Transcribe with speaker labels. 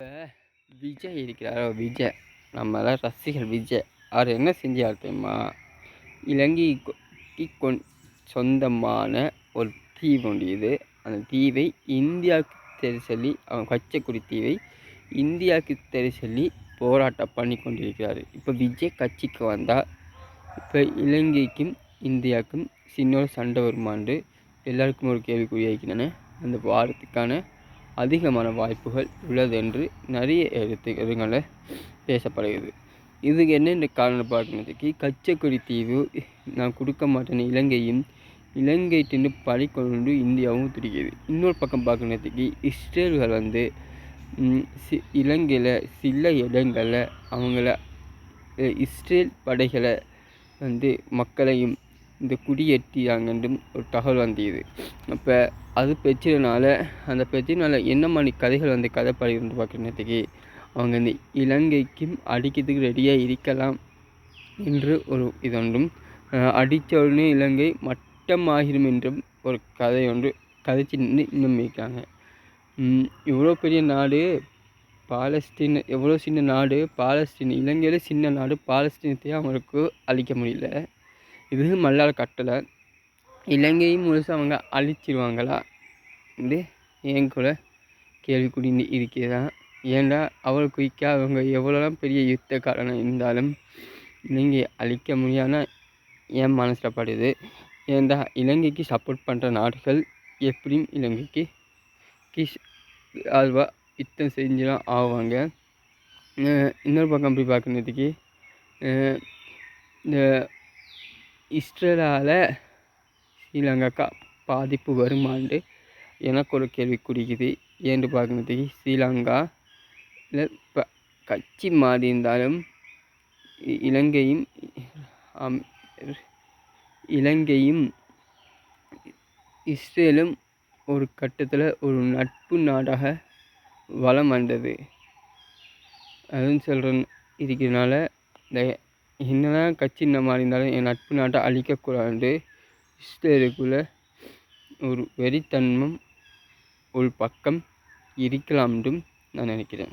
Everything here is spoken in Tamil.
Speaker 1: இப்போ விஜய் இருக்கிறாரோ விஜய், நம்மள ரசிகர் விஜய், அவர் என்ன செஞ்சார் தெரியுமா? இலங்கைக்கு சொந்தமான ஒரு தீவு உண்டு. இது அந்த தீவை இந்தியாவுக்கு தெரி சொல்லி, அவன் கச்சக்குடி தீவை இந்தியாவுக்கு தெரி சொல்லி போராட்டம் பண்ணி கொண்டிருக்கிறார். இப்போ விஜய் கட்சிக்கு வந்தால் இப்போ இலங்கைக்கும் இந்தியாவுக்கும் சின்ன சண்டை வருமாண்டு எல்லாருக்கும் ஒரு கேள்விக்குறியாக்கினேன். அந்த வாரத்துக்கான அதிகமான வாய்ப்புகள் உள்ளது என்று நிறைய இடங்களில் பேசப்படுகிறது. இதுக்கு என்னென்ன காரணம் பார்க்கணுக்கு, கச்சக்குடி தீவு நான் கொடுக்க மாட்டேன்னு இலங்கைட்டு பழிக்கொண்டு இந்தியாவும் துடிக்கிறது. இன்னொரு பக்கம் பார்க்கணுக்கு, இஸ்ரேல்கள் இலங்கையில் சில இடங்களில் அவங்கள இஸ்ரேல் படைகளை மக்களையும் இந்த குடியேற்றியாங்கன்றும் ஒரு தகவல் வந்தது. அப்போ அது பிரச்சனைனால அந்த பிரச்சனைனால என்ன மாதிரி கதைகள் கதைப்படுகிறது பார்க்குறதுக்கு, அவங்க இலங்கைக்கும் அடிக்கிறதுக்கு ரெடியாக இருக்கலாம் என்று ஒரு இதொன்றும், அடித்த உடனே இலங்கை மட்டமாகிடும் என்றும் ஒரு கதை ஒன்று கதைச்சி இன்னும் இருக்காங்க. இவ்வளோ பெரிய நாடு பாலஸ்தீன், எவ்வளோ சின்ன நாடு பாலஸ்தீன், இலங்கையில் சின்ன நாடு பாலஸ்தீனத்தையும் அவங்களுக்கு அழிக்க முடியல. இது மல்லால் கட்டலை. இலங்கையும் முழுசாக அவங்க அழிச்சிருவாங்களா இது என் கூட கேள்விக்குறி இருக்கிறதா? ஏன்டா அவ்வளோ குயிக்காக அவங்க எவ்வளோலாம் பெரிய யுத்தக்காரனாக இருந்தாலும் இலங்கையை அழிக்க முடியாதுன்னா என் மனசில் படுது. ஏன்டா இலங்கைக்கு சப்போர்ட் பண்ணுற நாடுகள் எப்படியும் இலங்கைக்கு ஆழ்வா யுத்தம் செஞ்சுலாம் ஆவாங்க. இன்னொரு பக்கம் அப்படி பார்க்குறதுக்கு, இந்த இஸ்ரேலால் ஸ்ரீலங்காக்கா பாதிப்பு வருமாண்டு எனக்கு ஒரு கேள்வி குறிக்குது. ஏன்னு பார்க்குறதுக்கு, ஸ்ரீலங்காவில் இப்போ கட்சி மாறி இருந்தாலும் இலங்கையும் இஸ்ரேலும் ஒரு கட்டத்தில் ஒரு நட்பு நாடாக வளம் வந்தது. அதுன்னு சொல்கிறேன். இருக்கிறதுனால இந்த என்னதான் கட்சி மாறி இருந்தாலும் என் நட்பு நாட்டை அழிக்கக்கூடாது. இஸ்ரேலுக்குள்ளே ஒரு வெறித்தன்மம் ஒரு பக்கம் இருக்கலாம் என்றும் நான் நினைக்கிறேன்.